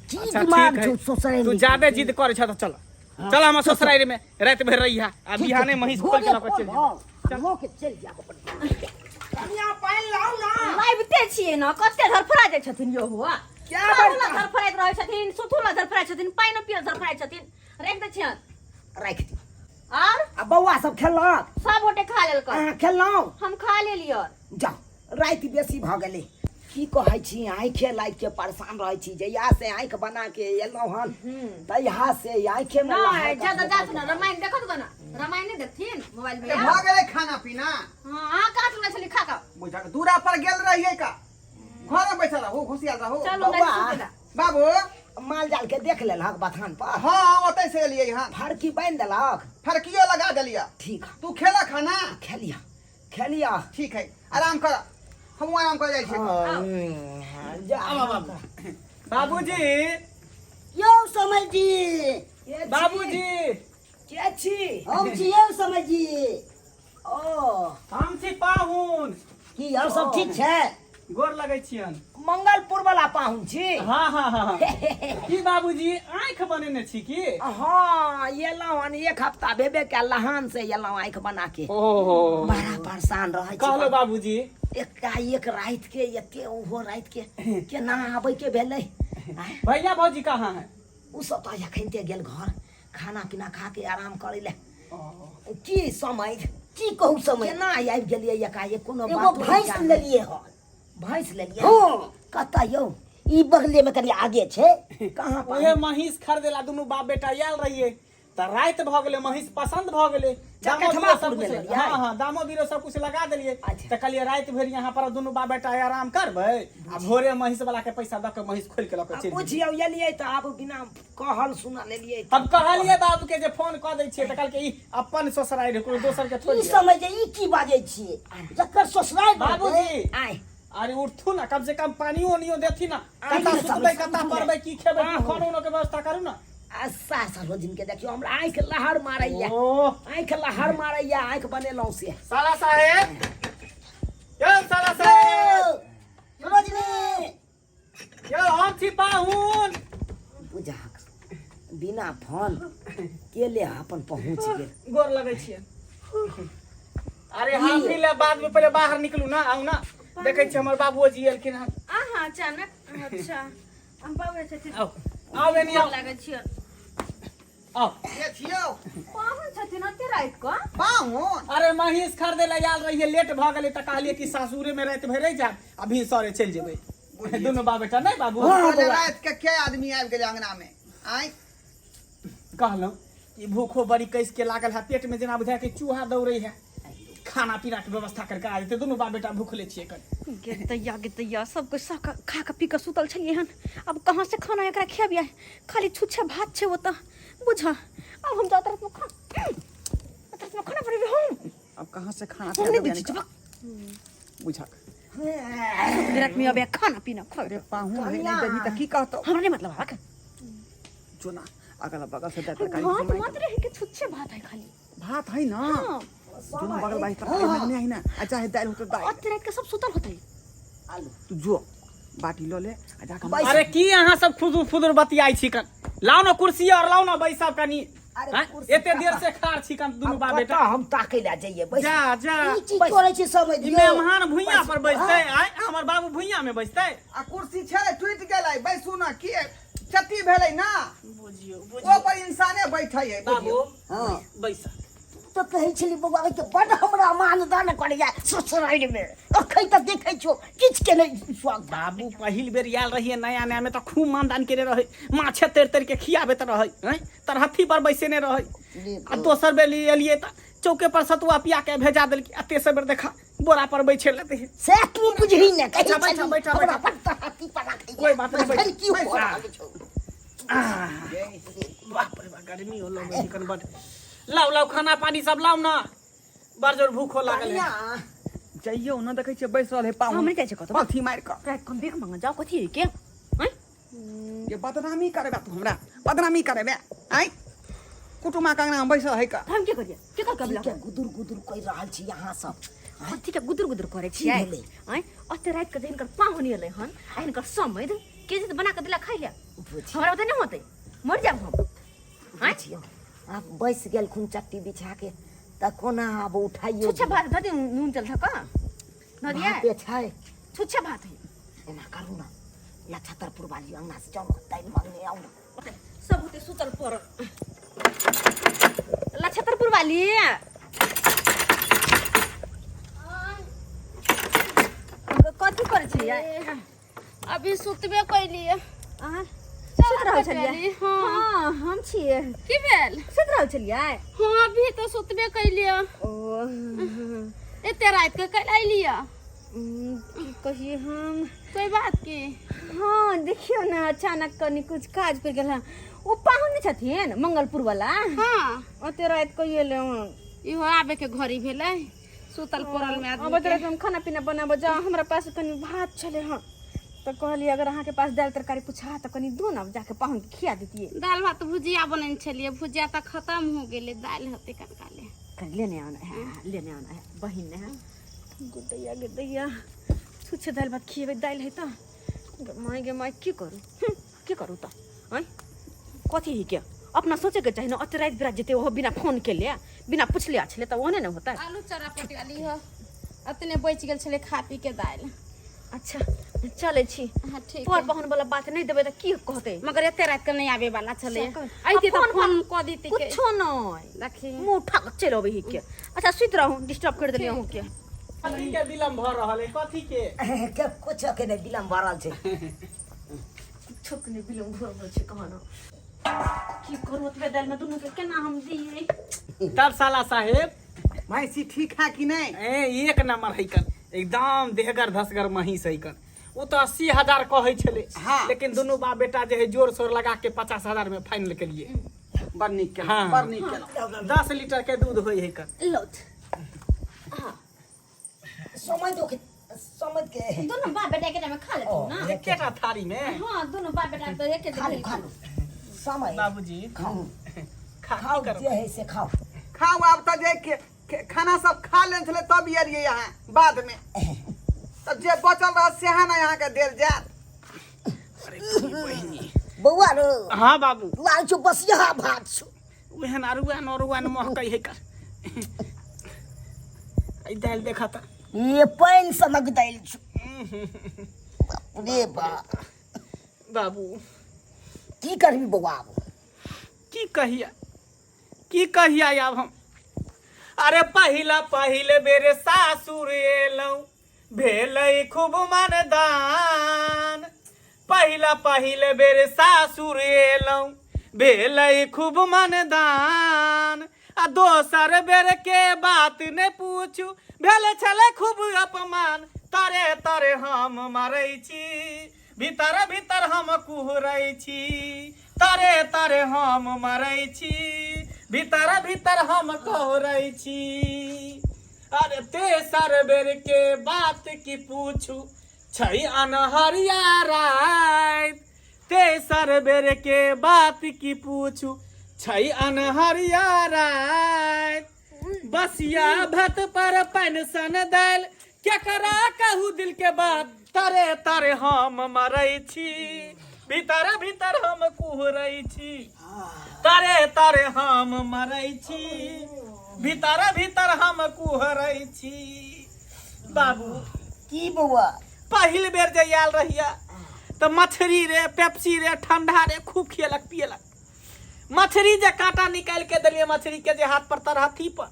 की अच्छा दिमाग ठीक जो है ससुराल तू ज्यादा जिद करे छ त चल चल हम ससुराल में रात भर रही है अब बिहाने महिष खोल के लको चल लोग चल जा कनिया पानी लाओ ना लाइबते छिए न कते धरफरा जाइ छथिन यो हुआ क्या बाबूला धरफराइत रहै छथिन सुथुला धरफराइत छथिन पाइन पियर धरफराइत छथिन राख दे छियन राख दी और आ बौआ सब खेलक सब गोटे खा लेल कर अहाँ खेललौ हम खा लेलियो जाओ राति बेसी भ गेलै की कहै छी आँखे लागि के परेशान रहै छी जहिया से आँख बना के एलौ हन तहिया से आँखे में नहीं ज्यादा जात न रामायण देखत गना रामायण नहीं देखथिन मोबाइल में भ गेलै खाना पीना हां आ काट ले छली खा का बुझा के दूरा पर गेल रहिए का घर में बैठल रहो खुशियाल रहो चलो नहीं सुतेला बाबू माल जाल के देख लेलक बथान पर हाँ ओतै से एलियै हन फड़की बांध देलक फरकियो लगा देलिया ठीक है तू खेला खाना खेलिया ठीक है आराम कर हम आराम कर जाइ छी बाबूजी यो समय जी बाबूजी के छी हम छियै समय जी ओ हम छी पाहुन की और सब ठीक छै गोर लगै छियन मंगलपुर वाला पाहुन छी हाँ हाँ हाँ की बाबूजी आँख बनेने छी की हाँ एलौ हन एक हफ्ता भेबे के लहान से एलौ आँख बना के ओहो बड़ा परेशान रहै छी कहलो बाबूजी एकाएक रात के एते ओहो रात के केना आबै के भेलै आँय, भैया भौजी कहाँ है उ सब तो एखनते गेल घर खाना पीना खा के आराम करै ले की समय की कहू समय केना आबि गेलियै एकाएक कोनो एगो बात भैंस लेलिए हन भैंस लेलियै हां कतऽ यौ ई बगले में कनी आगे छै कहाँ पर ओहे महिष खरीदेला दुनू बाप बेटा आयल रहिए त रात भ गेलै महिष पसंद भ गेलै दामो बीरो सब कुछ हाँ हाँ दामो बीरो सब कुछ लगा देलिए अच्छा। त कहलिए रात भर यहाँ पर दुनू बाप बेटा आराम करबै आ भोरे महिष वाला के पैसा द के महिष खोल के लक चल पूछियौ एलियै तऽ आब बिना कहल सुना लेलियै अब कहलिए बाबू के जे फोन क दै छियै त कहलके ई अपन ससुराल रे कोनो दोसर के ई थोड़ी समय जे ई की बाजै छियै जकर ससुराल बाबूजी आय अरे उठू ना कम से कम पानी ओनियो देथी ना कता सुतबै कता पड़बै की खेबै की खानो के व्यवस्था करू ना आ सासर दिन के देखियौ हमरा आँख लहर मारैया ओ आँख लहर मारैया आँख बनेलौ से साला साहेब यो साला साहेब रोजनी यो हम छी पाहुन बुझा बिना फोन केले अपन पहुँच गेल गोर लगै छियै अरे हम फिर बाद में पहले बाहर निकलू ना आऊ ना देखै छी हमर बाबूजी एलखिन हन आहा अचानक अच्छा हम बाबू छथिन आओ आओ बेनी आओ लागै छियै आओ के छियौ पाहुन छथिन ओते रात को पाहुन अरे महिष खरीदे ला आयल रहिए लेट भ गेलै त कहलिए कि सासुरे में रात भर रह जाब अभी सरे चल जेबै दुनू बाप बेटा नहीं बाबू आज रात के आदमी आबि गेलै अंगना में आइ कहलौं कि भूखो बड़ी कैस के लागल है पेट में जेना बुझाय के चूहा दौड़े है खाना पीना के व्यवस्था करके आ जेते दुनू बाप बेटा भूखले छिए कन गे सब कुछ खा के पी के सुतल छलिए हन अब कहां से खाना एकरा खियाबिया खाली छुच्छा भात छै ओत बुझा अब हम जात रात में खाना पड़े हम अब कहाँ से खाना हम नहीं दी छी बुझा रात में अब खाना पीना खा अरे पाहुन है नहीं देही त की कहतो हमरा नहीं मतलब है जो ना अगल बगल से दे भात मत रहे के छुच्छे भात है खाली भात है ना दोनों बगल बाई तरकारी में नहीं है ना अच्छा है दाल होता दाल ओते रात के सब सुतल होते तू जो बाटी लो ले आ जाके अरे की अहाँ सब फुदुर फुदुर बतियाई छी कन लाओ ना कुर्सी और लाओ ना बैसब कनी एते देर से खार छी कन दुनू बाप बेटा हम ताकै ला जाइए बैस जा जा ई चीज करै छी समय ई मेहमान भुइया पर बैसते आय हमर बाबू भुइया में बैसते आ कुर्सी छे टूट गेलै बैसू ना की क्षति भेलै ना बुझियो ओ पर इंसाने बैठै है बाबू हां बैस तो कहै छली बौआ के बड हमरा मानदान करैया ससुराल में अखै त देखै छो किछ के नहीं स्वागत बाबू पहिल बेर आयल रहिए नया नया में तो खूब मानदान करे रहे माछे तर तर के खियाबे त रहे हैं तरहथी पर बैसेने रहे आ दोसर बेर एलिए त चौके पर सतुआ पिया के भेजा देल कि तेसर बेर देखा बोरा पर बैठे लेते हैं से तू बुझही ने कहै अच्छा, बैठा, बैठा, हमरा बैठा। पत्ता हाथी पर रखै कोई बात नहीं, बैठ, की हो बैठ। रहल छौ बाप रे बाप गर्मी हो लगै कन बड लाओ लाओ खाना पानी सब लाओ ना बड़ जोर भूखो लागल है जइयो ना देखै छियै बैसल है पाहुन हम नहीं जाय कतो पथी मार के रात को बेक मांगा जाओ कथी है के हैं ये बदनामी करबे तू हमरा बदनामी करबे आइ कुटुमा कंगना में बैसल है का हम के करिए के कर कबला के गुदुर गुदुर कहि रहल छी यहाँ सब कथी के गुदुर गुदुर करे छियै की भेलै? हैं ओते रात के दिन कर पाहुन एले हन आ इनकर समय के जे बना के दिला खाइ लिया हमरा बता नहीं होते मर जाब हम हैं आप बैस गेल खून चट्टी बिछा के त कोना अब उठाइयो छुच्छे भात धदी नून चल थका नदिया पे छै छुच्छे भात है एना करू ना या छतरपुर वाली अंगना से जाऊ ताई मांगने आऊ ना सब होते सुतल पर लछतरपुर वाली कथी करे छियै अभी सुतबे कैलिए अहाँ सुत रहल छलियै हाँ हाँ हम छियै की भेल सुत रहल छलियै हाँ अभी तो सुतबे कैलिए ओ एते रात के कल अलिए की कहिए हम कोई बात की हाँ देखियो ना अचानक कनी कुछ काज पर गेल हँ ओ पाहुन छथिन मंगलपुर वाला हाँ ओते रात को ये ले इहो आबे के घड़ी भेलै सुतल पड़ल में अब आदमी तोरा के। हम खाना पीना बनाबो जा हमरा पास कनी भात छले हँ तो कहली अगर अहाँ के पास दाल तरकारी पूछा तो कनी दो ना जाके पाहुन के खिया देतिए दाल भात भुजिया बनेने छलिए भुजिया तो खत्म हो गेलै दाल होते कनकाले कर लेने आना है बहिन है गुदैया छुच्छे दाल भात खिएबै दाल है तो गे माय की करू तो हैं कथी ही क्या अपना सोचे के चाहिए ना अत रात बिरात जेते वो बिना फोन के लिए बिना पूछले आछले तो ओने न होता आलू चौरापटी वाली हो अतने बच गेल छले खा पी के दाल अच्छा चले छी हाँ ठीक पर है बहन वाला बात नहीं देबे तो की कहते मगर एते रात के नहीं आवे वाला छले सकल। आइते तो अब फोन क दीती के कुछो नहीं देखी मुंह उठा के चल अबे ही के अच्छा सुत रहूं डिस्टर्ब कर देलिए हूं के कथी के विलम्ब भ रहल है कथी के के कुछ के नहीं बिलम भरल छै छोकने बिलम घर में छे कहां की करू ओतबे दाल में दुनु के केना हम दिए तब साला साहेब भैंसी ठीक है कि नहीं? ए एक नंबर है कन एकदम देहगर धसगर महिष है कन वो तो 80,000 कहे छले हाँ। लेकिन दोनों बाप बेटा जो है जोर शोर लगा के 50,000 में फाइनल के लिए बड़ नीक केलौं, हाँ। बड़ नीक केलौं। 10 लीटर के दूध होई है कन लौट समझ के दोनों बाप बेटा के में खा लेते हो ना एकेटा थारी में हां दोनों बाप बेटा तो एक खाओ समय बाबूजी खाओ खाओ जे है से खाओ खाओ आब तो जे खाना सब खा लेने छले तब एलिए यहाँ बाद में तब जे बचल रह सेहा ना यहाँ के देल जात बउआ रो हाँ बाबू लाल छु बसिया भात छु उहन अरुआ नरुआ न महकै है कर आई दाल देखा त ये पानी सनक दाइल छु रे बा बाबू की करबी बउआ अब की कहिया आब हम अरे पहिले बेरे सासुर एलौ भेलै खूब मनदान पहिले बेरे सासुर एलौ भेलै खूब मनदान आ दोसर बेर के बात ने पूछू भेल छले खूब अपमान तारे तारे हम मरै छी भीतर भीतर हम कुहरै छी तारे तारे हम मरै छी भीतर भीतर हम कहरै छी अरे तेसर बेर के बात की पूछू छै अनहरिया रात तेसर बेर के बात की पूछू छै अनहरिया रात बसिया भत पर पेंशन दाल केकरा कहू दिल के बात तारे तारे हम मरै छी भीतर भीतर हम कुहरै छी तारे तारे हम मरै छी भीतर भीतर हम कुहरै छी बाबू की बउआ पहिल बेर जे आयल रहिया तो मछली रे पेप्सी रे ठंडा रे खूब खियलक पियलक मछली जे कांटा निकाल के देलिए मछली के जे हाथ पर तरहथी पर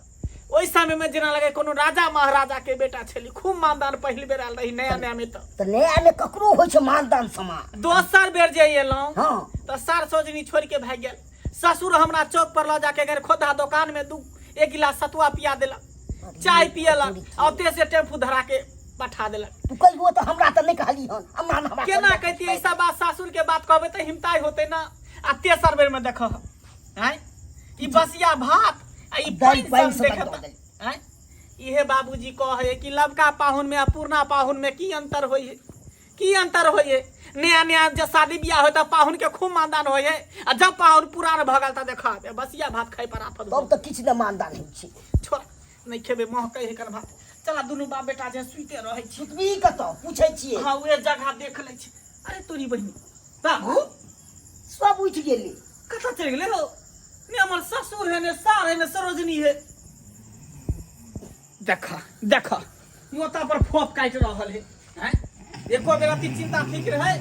ओइ समय में जेना लगे कोनो राजा महाराजा के बेटा छली खूब मानदान पहिल बेर आयल रही नया नया में तो नया में ककरो होइ छै मानदान समान दोसर बेर जे एलौं हाँ तो सार सोजनी छोड़ के भाग गेल ससुर हमरा चौक पर ल जाके गैर खोदा दुकान में एक गिलास सतुआ पिया देलक चाय पियलक औते से टेम्पू धरा के पठा देलक तू कहियो तो हमरा तो नहीं कहली हन हमरा केना कहती ऐसा बात सासुर के बात कहबे तो हिमताई होते ना आ तेसर बेर में देखो हैं ई बसिया भात आ ई दाल पाइन सब सब देखत हैं इहे बाबूजी कहे कि लबका पाहुन में आ पुरना पाहुन में की अंतर होय है की अंतर होय है नया नया जब शादी ब्याह होता पाहुन के खूब मानदान होय है आ जब पाहुन पुरान भगल त देखा बसिया भात खाई पर आफत तब तो किछ न मानदान होइ छै छोड़ नहीं खेबे महकै है कर भात चला दुनू बाप बेटा जे सुते रहे छी छुटबी कतौ पूछै छियै हां वे जगह देख ले छी अरे तोरी बहिनी बाबू सब उठ गेली कतऽ चलि गेलै हो ने हमर ससुर है ने सार है ने सरोजनी है। देखा देखा मोता पर फोप काट रहल है हैं? एको बेरा ती चिंता फिक्र है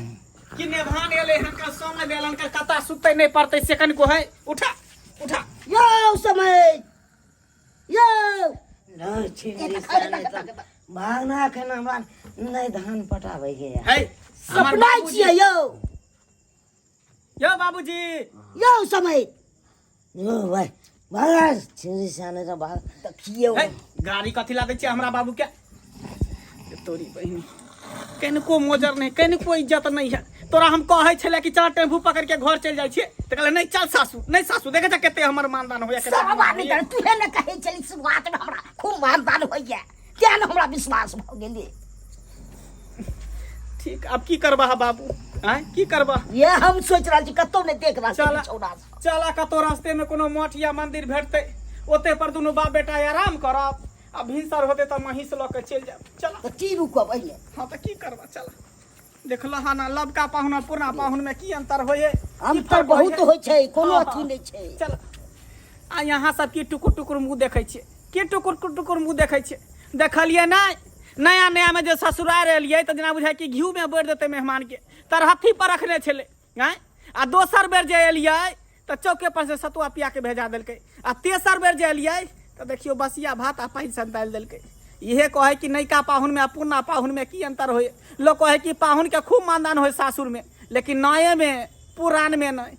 कि नेभान एले हनका सोने बेलन का कता सुते नहीं पड़ते सेकंड को है। उठा उठा यो समय यो नहीं छिंदी साले त भागना के ना मान नहीं धान पटावे के है हमर सपना बाबूजी। छिए यो बाबूजी यो समय यो भाई भागा छिंदी साले त भाग देखियो है गाड़ी कथी ला दै छै हमरा बाबू के तोरी बहिनी कनिको मोजर नहीं कनिको इज्जत नहीं है। तोरा हम कहे छले कि चल टेम्पू पकड़ के घर चल जाय छियै त कहले नहीं चल सासू नहीं सासू देखे छ केते हमर मानदान होया केते सब आदमी कर तू है न कहे चली शुरुआत में हमरा खूब मानदान होइया क्या न हमरा विश्वास भ गेली। ठीक अब की करबा बाबू हैं की करबा। ये हम सोच रहल छी कतौ ने देख रहल चला छी छौड़ा चला कतो रास्ते में कोनो मठ या मंदिर भेटते ओते पर दुनु बाप बेटा आराम करब आ भिनसर होते त महिष ल के चल जाब। चला तो की रुको पहले हां त की करबा चला देखल हां ना लबका पाहुन और पुरना पाहुन में की अंतर होये हम तो बहुत होय छै कोनो हाँ, अथी नहीं छै। चल आ यहाँ सब की टुकुर टुकुर मुंह देखै छियै की टुकुर टुकुर मुंह देखै छियै देखलिए नहीं नया नया में जो ससुराल एलिए तो जना बुझाय कि घी में बोर देते मेहमान के तरहथी पर रखने छले हैं आ दोसर बेर जे एलिए तो चौके पर से सतुआ पिया के भेजा देलकै आ तेसर बेर जे एलिए तो देखियो बसिया भात आ पानि सन डाल देलकै। इहे कहे कि नैका पाहुन में आ पुरना पाहुन में की अंतर होय। लोग कहे कि पाहुन के खूब मानदान होय सासुर में लेकिन नए में पुरान में नहीं।